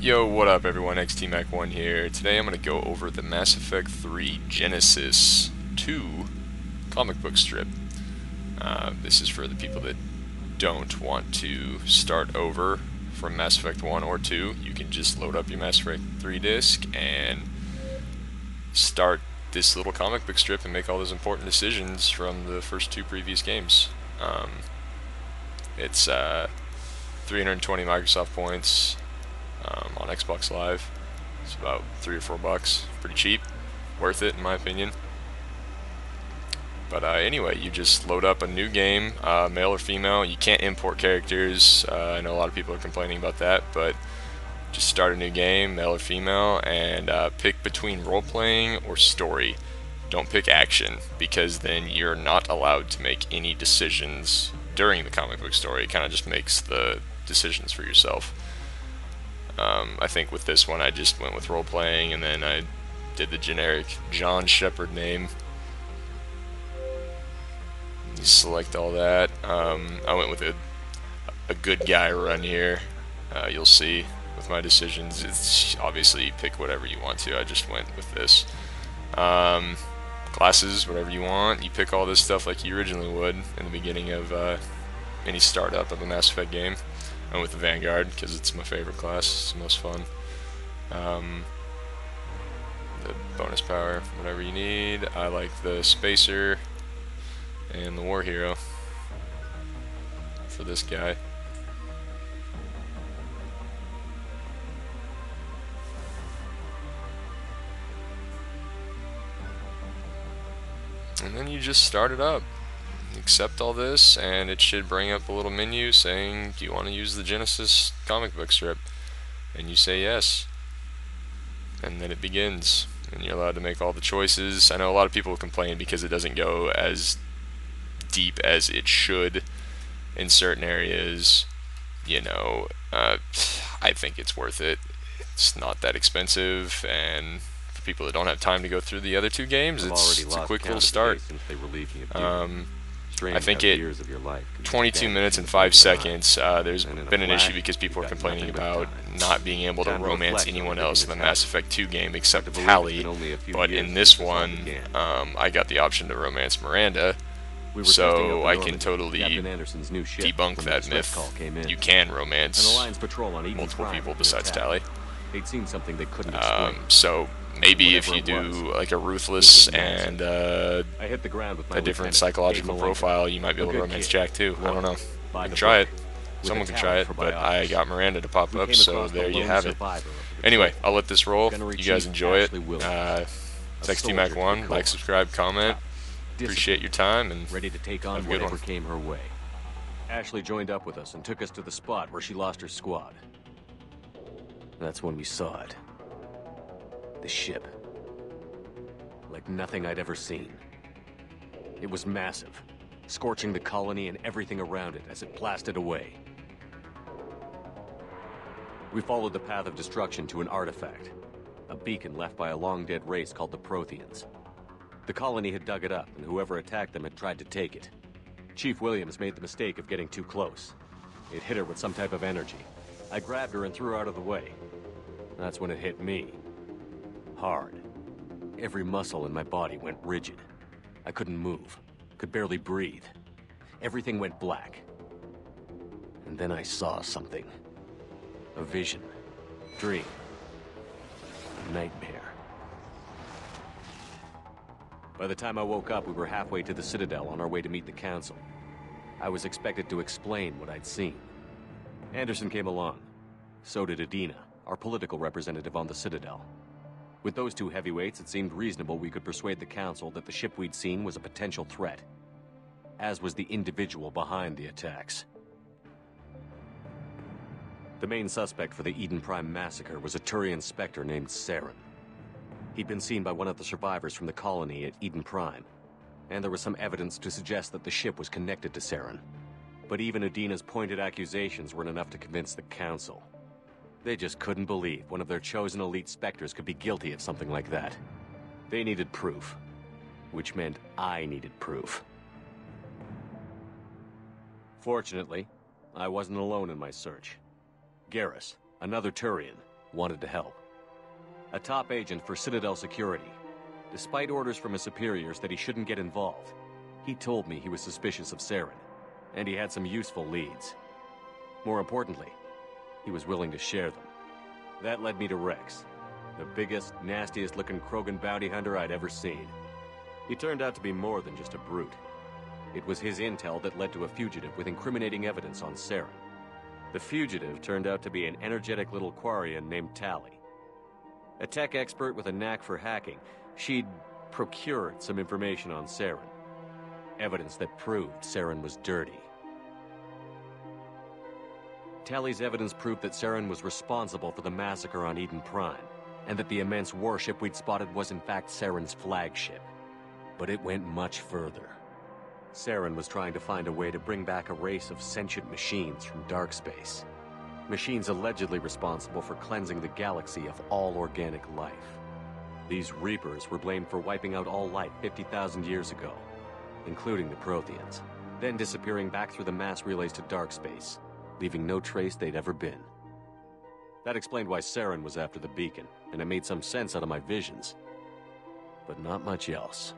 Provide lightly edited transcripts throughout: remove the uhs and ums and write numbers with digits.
Yo, what up everyone, XTMac1 here. Today I'm going to go over the Mass Effect 3 Genesis 2 comic book strip. This is for the people that don't want to start over from Mass Effect 1 or 2. You can just load up your Mass Effect 3 disc and start this little comic book strip and make all those important decisions from the first two previous games. It's 320 Microsoft points. On Xbox Live. It's about $3 or $4. Pretty cheap. Worth it, in my opinion. But anyway, you just load up a new game, male or female. You can't import characters. I know a lot of people are complaining about that, but just start a new game, male or female, and pick between role-playing or story. Don't pick action, because then you're not allowed to make any decisions during the comic book story. It kind of just makes the decisions for yourself. I think with this one I just went with role-playing, and then I did the generic John Shepard name. You select all that. I went with a good guy run here. You'll see with my decisions. It's obviously pick whatever you want to. I just went with this. Classes, whatever you want. You pick all this stuff like you originally would in the beginning of any startup of a Mass Effect game. I went with the Vanguard because it's my favorite class. It's the most fun. The bonus power, whatever you need. I like the Spacer and the War Hero for this guy. And then you just start it up. Accept all this, and it should bring up a little menu saying, do you want to use the Genesis comic book strip? And you say yes. And then it begins, and you're allowed to make all the choices. I know a lot of people complain because it doesn't go as deep as it should in certain areas. You know, I think it's worth it. It's not that expensive, and for people that don't have time to go through the other two games, it's a quick little start. I think it 22 minutes and 5 seconds. There's been an issue because people are complaining about not being able to romance anyone else in the Mass Effect 2 game except Tali. But in this one, I got the option to romance Miranda, so I can totally debunk that myth. You can romance multiple people besides Tali. So maybe if you do like a ruthless and a different psychological profile, you might be able to romance Jack too. I don't know. You can try it. Someone can try it, but I got Miranda to pop up, so there you have it. Anyway, I'll let this roll. You guys enjoy it. XTMac1, like, subscribe, comment. Appreciate your time, and ready to take on whatever came her way. Ashley joined up with us and took us to the spot where she lost her squad. That's when we saw it. The ship. Like nothing I'd ever seen. It was massive, scorching the colony and everything around it as it blasted away. We followed the path of destruction to an artifact, a beacon left by a long-dead race called the Protheans. The colony had dug it up, and whoever attacked them had tried to take it. Chief Williams made the mistake of getting too close. It hit her with some type of energy. I grabbed her and threw her out of the way. That's when it hit me. Hard. Every muscle in my body went rigid. I couldn't move. Could barely breathe. Everything went black. And then I saw something. A vision. Dream. A nightmare. By the time I woke up, we were halfway to the Citadel on our way to meet the Council. I was expected to explain what I'd seen. Anderson came along. So did Adina, our political representative on the Citadel. With those two heavyweights, it seemed reasonable we could persuade the Council that the ship we'd seen was a potential threat, as was the individual behind the attacks. The main suspect for the Eden Prime massacre was a Turian Spectre named Saren. He'd been seen by one of the survivors from the colony at Eden Prime, and there was some evidence to suggest that the ship was connected to Saren. But even Adina's pointed accusations weren't enough to convince the Council. They just couldn't believe one of their chosen elite Spectres could be guilty of something like that. They needed proof, which meant I needed proof. Fortunately, I wasn't alone in my search. Garrus, another Turian, wanted to help. A top agent for Citadel Security. Despite orders from his superiors that he shouldn't get involved, he told me he was suspicious of Saren, and he had some useful leads. More importantly, he was willing to share them. That led me to Rex, the biggest, nastiest-looking Krogan bounty hunter I'd ever seen. He turned out to be more than just a brute. It was his intel that led to a fugitive with incriminating evidence on Saren. The fugitive turned out to be an energetic little Quarian named Tali. A tech expert with a knack for hacking, she'd procured some information on Saren. Evidence that proved Saren was dirty. Tali's evidence proved that Saren was responsible for the massacre on Eden Prime, and that the immense warship we'd spotted was in fact Saren's flagship. But it went much further. Saren was trying to find a way to bring back a race of sentient machines from dark space. Machines allegedly responsible for cleansing the galaxy of all organic life. These Reapers were blamed for wiping out all life 50,000 years ago, including the Protheans, then disappearing back through the mass relays to dark space, leaving no trace they'd ever been. That explained why Saren was after the beacon, and it made some sense out of my visions. But not much else.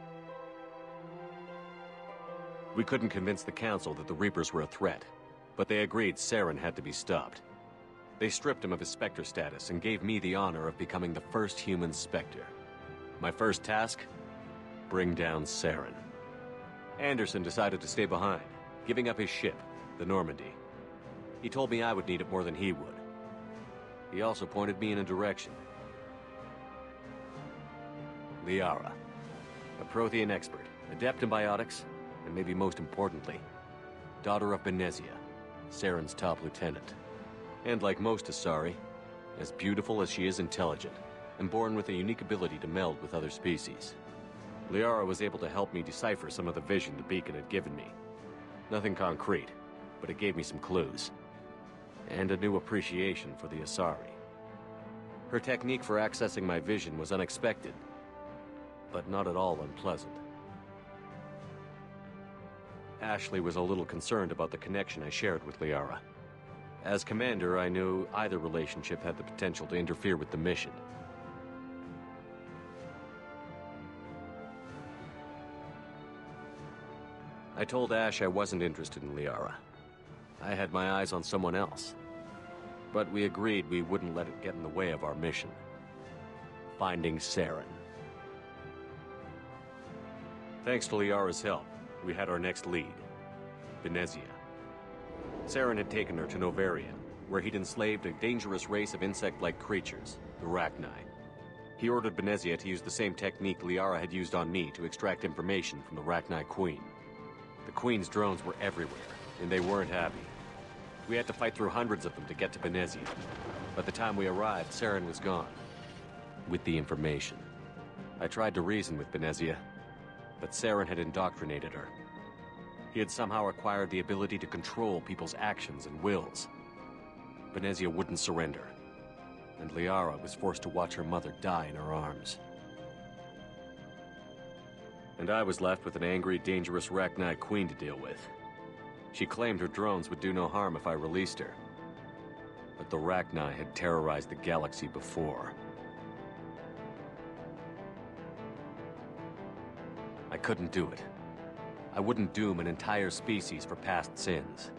We couldn't convince the Council that the Reapers were a threat, but they agreed Saren had to be stopped. They stripped him of his Spectre status and gave me the honor of becoming the first human Spectre. My first task? Bring down Saren. Anderson decided to stay behind, giving up his ship, the Normandy. He told me I would need it more than he would. He also pointed me in a direction. Liara, a Prothean expert, adept in biotics, and maybe most importantly, daughter of Benezia, Saren's top lieutenant. And like most Asari, as beautiful as she is intelligent, and born with a unique ability to meld with other species. Liara was able to help me decipher some of the vision the beacon had given me. Nothing concrete, but it gave me some clues. And a new appreciation for the Asari. Her technique for accessing my vision was unexpected, but not at all unpleasant. Ashley was a little concerned about the connection I shared with Liara. As commander, I knew either relationship had the potential to interfere with the mission. I told Ash I wasn't interested in Liara. I had my eyes on someone else. But we agreed we wouldn't let it get in the way of our mission. Finding Saren. Thanks to Liara's help, we had our next lead, Benezia. Saren had taken her to Novarian, where he'd enslaved a dangerous race of insect-like creatures, the Rachni. He ordered Benezia to use the same technique Liara had used on me to extract information from the Rachni Queen. The Queen's drones were everywhere, and they weren't happy. We had to fight through hundreds of them to get to Benezia. By the time we arrived, Saren was gone. With the information. I tried to reason with Benezia, but Saren had indoctrinated her. He had somehow acquired the ability to control people's actions and wills. Benezia wouldn't surrender, and Liara was forced to watch her mother die in her arms. And I was left with an angry, dangerous Rachni Queen to deal with. She claimed her drones would do no harm if I released her. But the Rachni had terrorized the galaxy before. I couldn't do it. I wouldn't doom an entire species for past sins.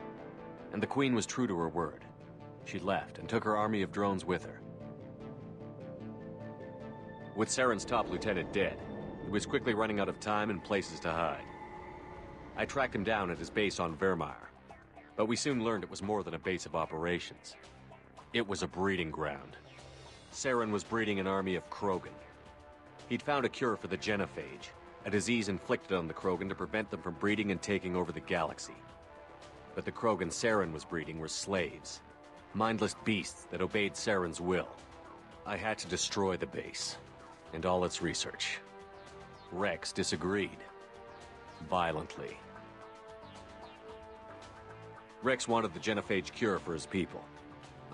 And the Queen was true to her word. She left and took her army of drones with her. With Saren's top lieutenant dead, he was quickly running out of time and places to hide. I tracked him down at his base on Vermeer, but we soon learned it was more than a base of operations. It was a breeding ground. Saren was breeding an army of Krogan. He'd found a cure for the genophage, a disease inflicted on the Krogan to prevent them from breeding and taking over the galaxy. But the Krogan Saren was breeding were slaves, mindless beasts that obeyed Saren's will. I had to destroy the base, and all its research. Rex disagreed. Violently. Rex wanted the genophage cure for his people.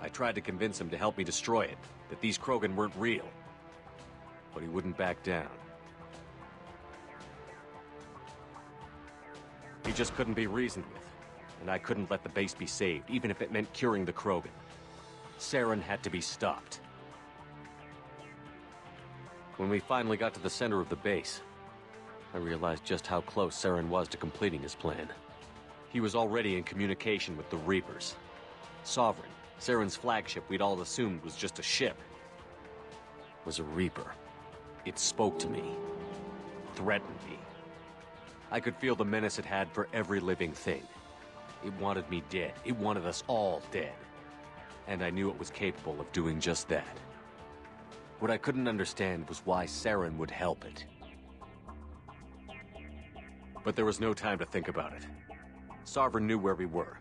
I tried to convince him to help me destroy it, that these Krogan weren't real. But he wouldn't back down. He just couldn't be reasoned with, and I couldn't let the base be saved, even if it meant curing the Krogan. Saren had to be stopped. When we finally got to the center of the base, I realized just how close Saren was to completing his plan. He was already in communication with the Reapers. Sovereign, Saren's flagship we'd all assumed was just a ship, was a Reaper. It spoke to me, threatened me. I could feel the menace it had for every living thing. It wanted me dead. It wanted us all dead. And I knew it was capable of doing just that. What I couldn't understand was why Saren would help it. But there was no time to think about it. Sovereign knew where we were.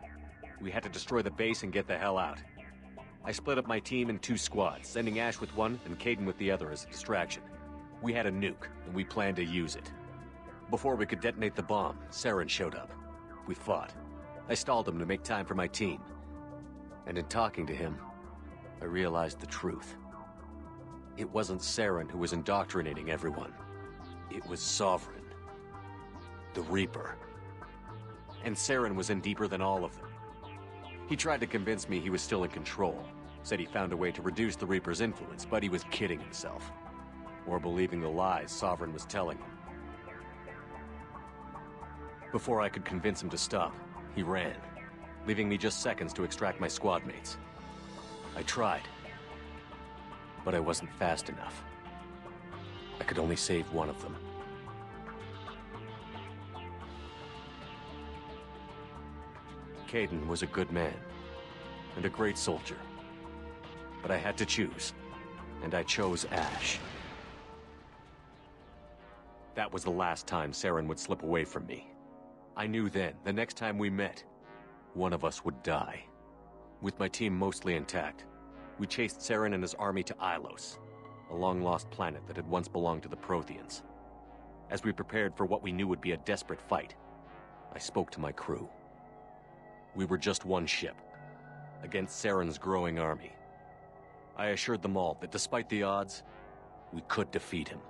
We had to destroy the base and get the hell out. I split up my team in 2 squads, sending Ash with one and Kaidan with the other as a distraction. We had a nuke, and we planned to use it. Before we could detonate the bomb, Saren showed up. We fought. I stalled him to make time for my team. And in talking to him, I realized the truth. It wasn't Saren who was indoctrinating everyone. It was Sovereign. The Reaper. And Saren was in deeper than all of them. He tried to convince me he was still in control. Said he found a way to reduce the Reaper's influence, but he was kidding himself. Or believing the lies Sovereign was telling him. Before I could convince him to stop, he ran, leaving me just seconds to extract my squad mates. I tried, but I wasn't fast enough. I could only save one of them. Kaidan was a good man, and a great soldier. But I had to choose, and I chose Ash. That was the last time Saren would slip away from me. I knew then, the next time we met, one of us would die. With my team mostly intact, we chased Saren and his army to Ilos, a long-lost planet that had once belonged to the Protheans. As we prepared for what we knew would be a desperate fight, I spoke to my crew. We were just one ship, against Saren's growing army. I assured them all that despite the odds, we could defeat him.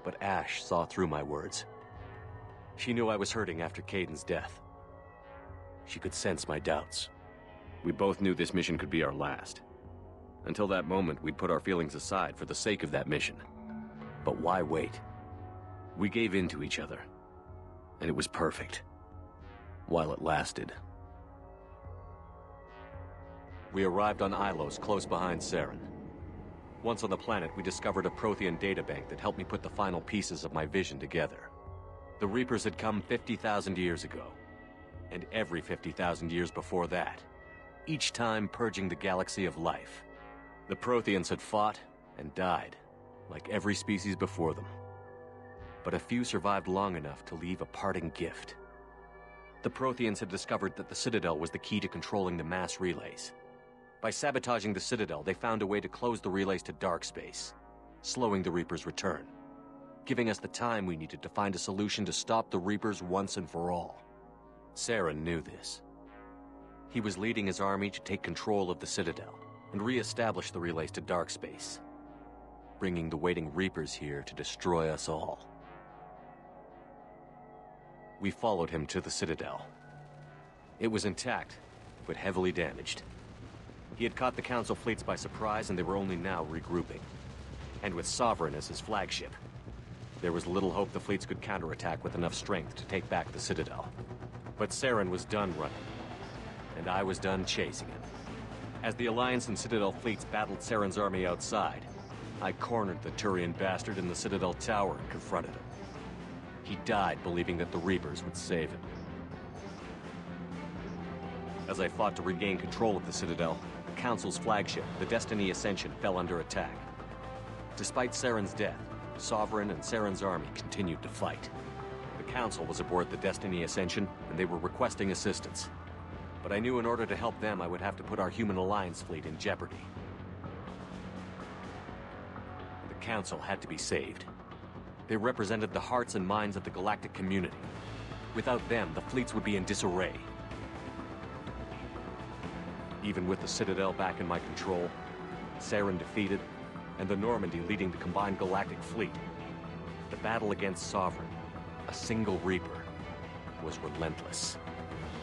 But Ash saw through my words. She knew I was hurting after Kaidan's death. She could sense my doubts. We both knew this mission could be our last. Until that moment, we'd put our feelings aside for the sake of that mission. But why wait? We gave in to each other, and it was perfect. While it lasted. We arrived on Ilos, close behind Saren. Once on the planet, we discovered a Prothean databank that helped me put the final pieces of my vision together. The Reapers had come 50,000 years ago, and every 50,000 years before that, each time purging the galaxy of life. The Protheans had fought and died, like every species before them. But a few survived long enough to leave a parting gift. The Protheans had discovered that the Citadel was the key to controlling the mass relays. By sabotaging the Citadel, they found a way to close the relays to dark space, slowing the Reapers' return, giving us the time we needed to find a solution to stop the Reapers once and for all. Saren knew this. He was leading his army to take control of the Citadel and re-establish the relays to dark space, bringing the waiting Reapers here to destroy us all. We followed him to the Citadel. It was intact, but heavily damaged. He had caught the Council fleets by surprise, and they were only now regrouping. And with Sovereign as his flagship, there was little hope the fleets could counterattack with enough strength to take back the Citadel. But Saren was done running, and I was done chasing him. As the Alliance and Citadel fleets battled Saren's army outside, I cornered the Turian bastard in the Citadel tower and confronted him. He died believing that the Reapers would save him. As I fought to regain control of the Citadel, the Council's flagship, the Destiny Ascension, fell under attack. Despite Saren's death, Sovereign and Saren's army continued to fight. The Council was aboard the Destiny Ascension, and they were requesting assistance. But I knew in order to help them, I would have to put our human Alliance fleet in jeopardy. The Council had to be saved. They represented the hearts and minds of the galactic community. Without them, the fleets would be in disarray. Even with the Citadel back in my control, Saren defeated, and the Normandy leading the combined galactic fleet, the battle against Sovereign, a single Reaper, was relentless.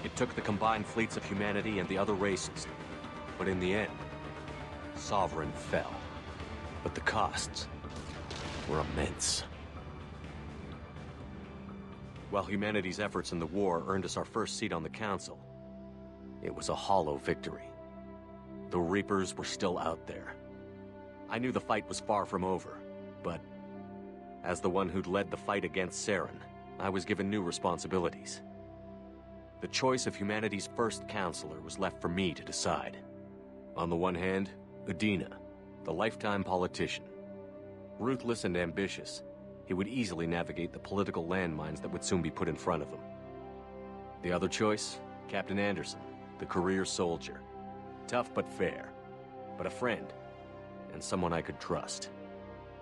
It took the combined fleets of humanity and the other races, but in the end, Sovereign fell. But the costs were immense. While humanity's efforts in the war earned us our first seat on the Council, it was a hollow victory. The Reapers were still out there. I knew the fight was far from over, but as the one who'd led the fight against Saren, I was given new responsibilities. The choice of humanity's first counselor was left for me to decide. On the one hand, Udina, the lifetime politician. Ruthless and ambitious, he would easily navigate the political landmines that would soon be put in front of him. The other choice, Captain Anderson, the career soldier. Tough but fair, but a friend, and someone I could trust.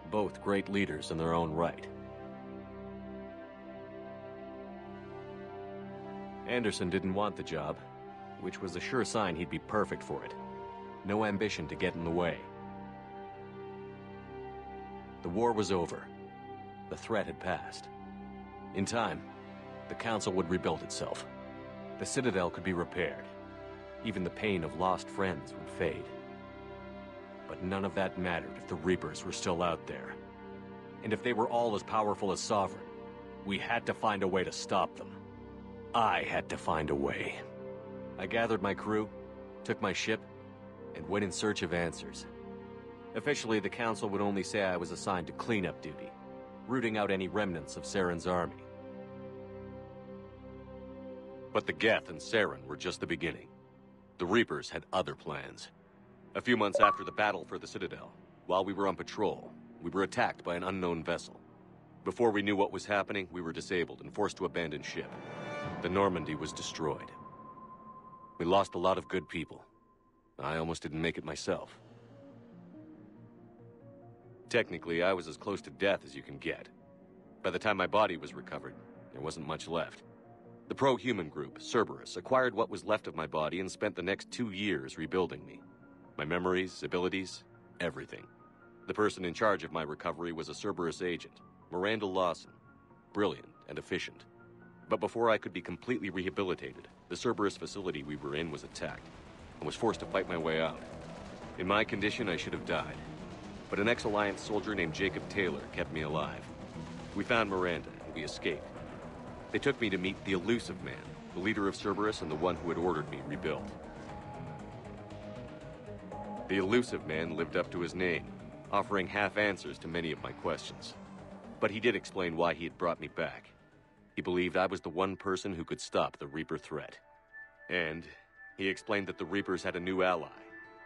Both great leaders in their own right. Anderson didn't want the job, which was a sure sign he'd be perfect for it. No ambition to get in the way. The war was over. The threat had passed. In time, the Council would rebuild itself. The Citadel could be repaired. Even the pain of lost friends would fade. But none of that mattered if the Reapers were still out there. And if they were all as powerful as Sovereign, we had to find a way to stop them. I had to find a way. I gathered my crew, took my ship, and went in search of answers. Officially, the Council would only say I was assigned to cleanup duty, rooting out any remnants of Saren's army. But the Geth and Saren were just the beginning. The Reapers had other plans. A few months after the battle for the Citadel, while we were on patrol, we were attacked by an unknown vessel. Before we knew what was happening, we were disabled and forced to abandon ship. The Normandy was destroyed. We lost a lot of good people. I almost didn't make it myself. Technically, I was as close to death as you can get. By the time my body was recovered, there wasn't much left. The pro-human group, Cerberus, acquired what was left of my body and spent the next 2 years rebuilding me. My memories, abilities, everything. The person in charge of my recovery was a Cerberus agent, Miranda Lawson. Brilliant and efficient. But before I could be completely rehabilitated, the Cerberus facility we were in was attacked, and was forced to fight my way out. In my condition, I should have died. But an ex-Alliance soldier named Jacob Taylor kept me alive. We found Miranda, and we escaped. They took me to meet the Elusive Man, the leader of Cerberus and the one who had ordered me rebuilt. The Elusive Man lived up to his name, offering half answers to many of my questions. But he did explain why he had brought me back. He believed I was the one person who could stop the Reaper threat. And he explained that the Reapers had a new ally,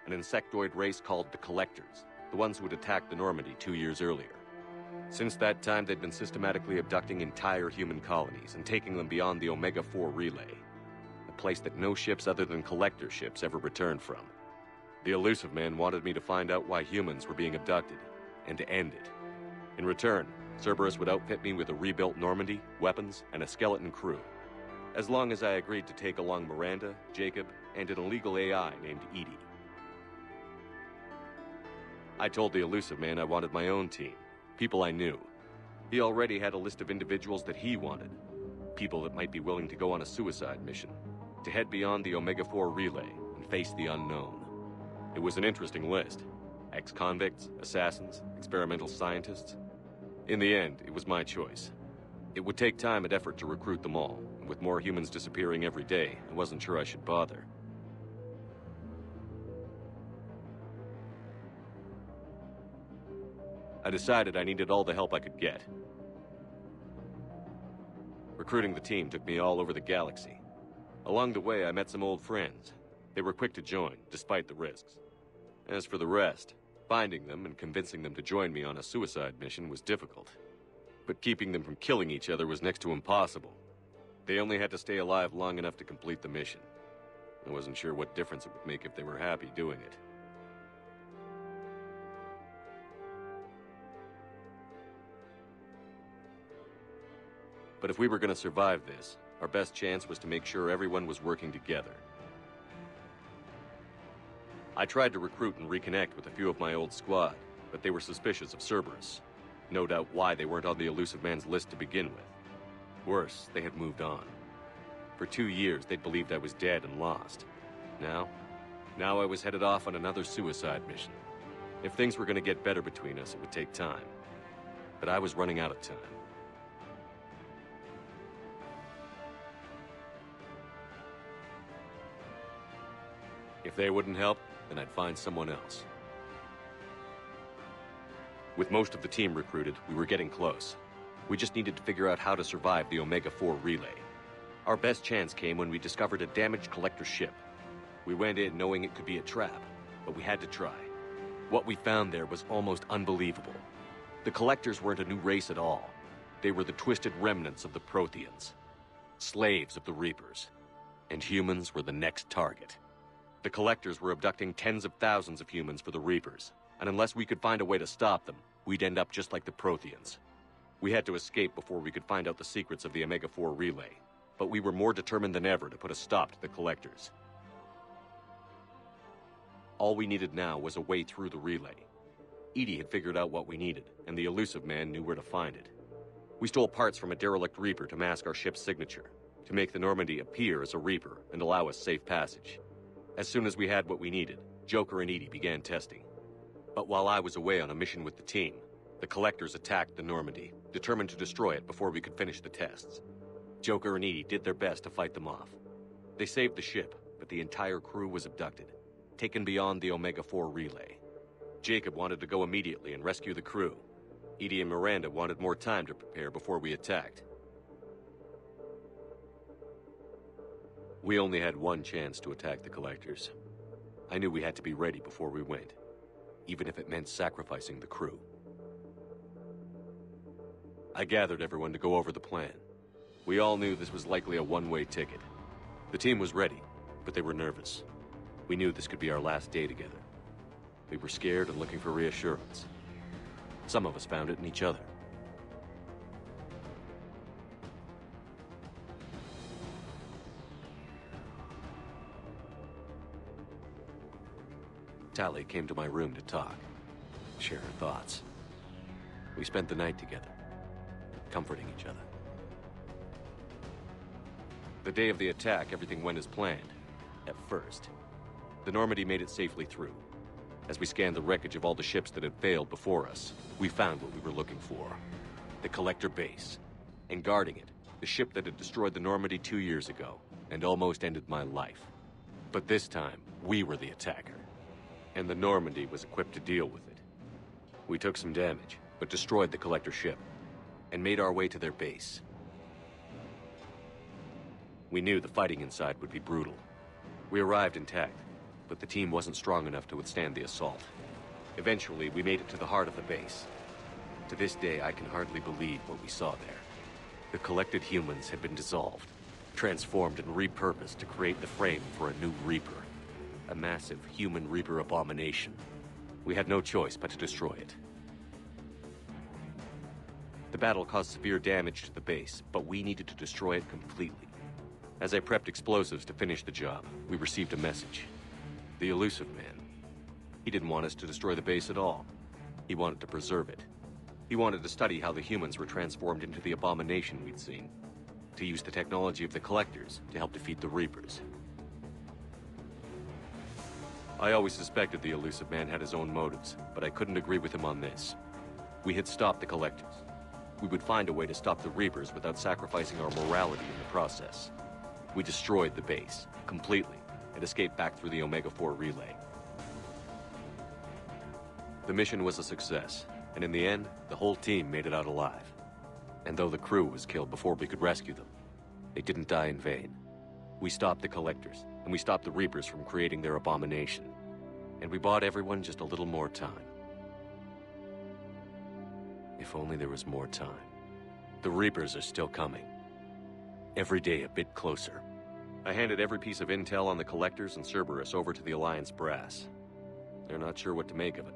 an insectoid race called the Collectors, the ones who had attacked the Normandy 2 years earlier. Since that time, they'd been systematically abducting entire human colonies and taking them beyond the Omega-4 relay, a place that no ships other than Collector ships ever returned from. The Elusive Man wanted me to find out why humans were being abducted, and to end it. In return, Cerberus would outfit me with a rebuilt Normandy, weapons, and a skeleton crew. As long as I agreed to take along Miranda, Jacob, and an illegal AI named Edie. I told the Elusive Man I wanted my own team, people I knew. He already had a list of individuals that he wanted, people that might be willing to go on a suicide mission, to head beyond the Omega-4 relay and face the unknown. It was an interesting list. Ex-convicts, assassins, experimental scientists. In the end, it was my choice. It would take time and effort to recruit them all, and with more humans disappearing every day, I wasn't sure I should bother. I decided I needed all the help I could get. Recruiting the team took me all over the galaxy. Along the way, I met some old friends. They were quick to join, despite the risks. As for the rest, finding them and convincing them to join me on a suicide mission was difficult. But keeping them from killing each other was next to impossible. They only had to stay alive long enough to complete the mission. I wasn't sure what difference it would make if they were happy doing it. But if we were going to survive this, our best chance was to make sure everyone was working together. I tried to recruit and reconnect with a few of my old squad, but they were suspicious of Cerberus. No doubt why they weren't on the Elusive Man's list to begin with. Worse, they had moved on. For 2 years, they'd believed I was dead and lost. Now I was headed off on another suicide mission. If things were going to get better between us, it would take time. but I was running out of time. If they wouldn't help, then I'd find someone else. With most of the team recruited, we were getting close. We just needed to figure out how to survive the Omega-4 relay. Our best chance came when we discovered a damaged collector ship. We went in knowing it could be a trap, but we had to try. What we found there was almost unbelievable. The collectors weren't a new race at all. They were the twisted remnants of the Protheans, slaves of the Reapers, and humans were the next target. The collectors were abducting tens of thousands of humans for the Reapers, and unless we could find a way to stop them, we'd end up just like the Protheans. We had to escape before we could find out the secrets of the Omega-4 relay, but we were more determined than ever to put a stop to the collectors. All we needed now was a way through the relay. Edie had figured out what we needed, and the elusive man knew where to find it. We stole parts from a derelict Reaper to mask our ship's signature, to make the Normandy appear as a Reaper and allow us safe passage. As soon as we had what we needed, Joker and Edie began testing. But while I was away on a mission with the team, the collectors attacked the Normandy, determined to destroy it before we could finish the tests. Joker and Edie did their best to fight them off. They saved the ship, but the entire crew was abducted, taken beyond the Omega-4 relay. Jacob wanted to go immediately and rescue the crew. Edie and Miranda wanted more time to prepare before we attacked. We only had one chance to attack the collectors. I knew we had to be ready before we went, even if it meant sacrificing the crew. I gathered everyone to go over the plan. We all knew this was likely a one-way ticket. The team was ready, but they were nervous. We knew this could be our last day together. We were scared and looking for reassurance. Some of us found it in each other. Tali came to my room to talk, share her thoughts. We spent the night together, comforting each other. The day of the attack, everything went as planned, at first. The Normandy made it safely through. As we scanned the wreckage of all the ships that had failed before us, we found what we were looking for. The Collector base. And guarding it, the ship that had destroyed the Normandy 2 years ago, and almost ended my life. But this time, we were the attacker. And the Normandy was equipped to deal with it. We took some damage, but destroyed the Collector ship, and made our way to their base. We knew the fighting inside would be brutal. We arrived intact, but the team wasn't strong enough to withstand the assault. Eventually, we made it to the heart of the base. To this day, I can hardly believe what we saw there. The collected humans had been dissolved, transformed and repurposed to create the frame for a new Reaper. A massive human Reaper abomination. We had no choice but to destroy it. The battle caused severe damage to the base, but we needed to destroy it completely. As I prepped explosives to finish the job, we received a message. The elusive man. He didn't want us to destroy the base at all. He wanted to preserve it. He wanted to study how the humans were transformed into the abomination we'd seen. To use the technology of the Collectors to help defeat the Reapers. I always suspected the elusive man had his own motives, but I couldn't agree with him on this. We had stopped the Collectors. We would find a way to stop the Reapers without sacrificing our morality in the process. We destroyed the base, completely, and escaped back through the Omega-4 relay. The mission was a success, and in the end, the whole team made it out alive. And though the crew was killed before we could rescue them, they didn't die in vain. We stopped the Collectors, and we stopped the Reapers from creating their abomination. And we bought everyone just a little more time. If only there was more time. The Reapers are still coming. Every day a bit closer. I handed every piece of intel on the Collectors and Cerberus over to the Alliance brass. They're not sure what to make of it,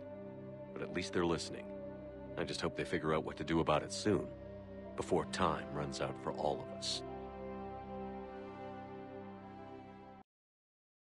but at least they're listening. I just hope they figure out what to do about it soon, before time runs out for all of us.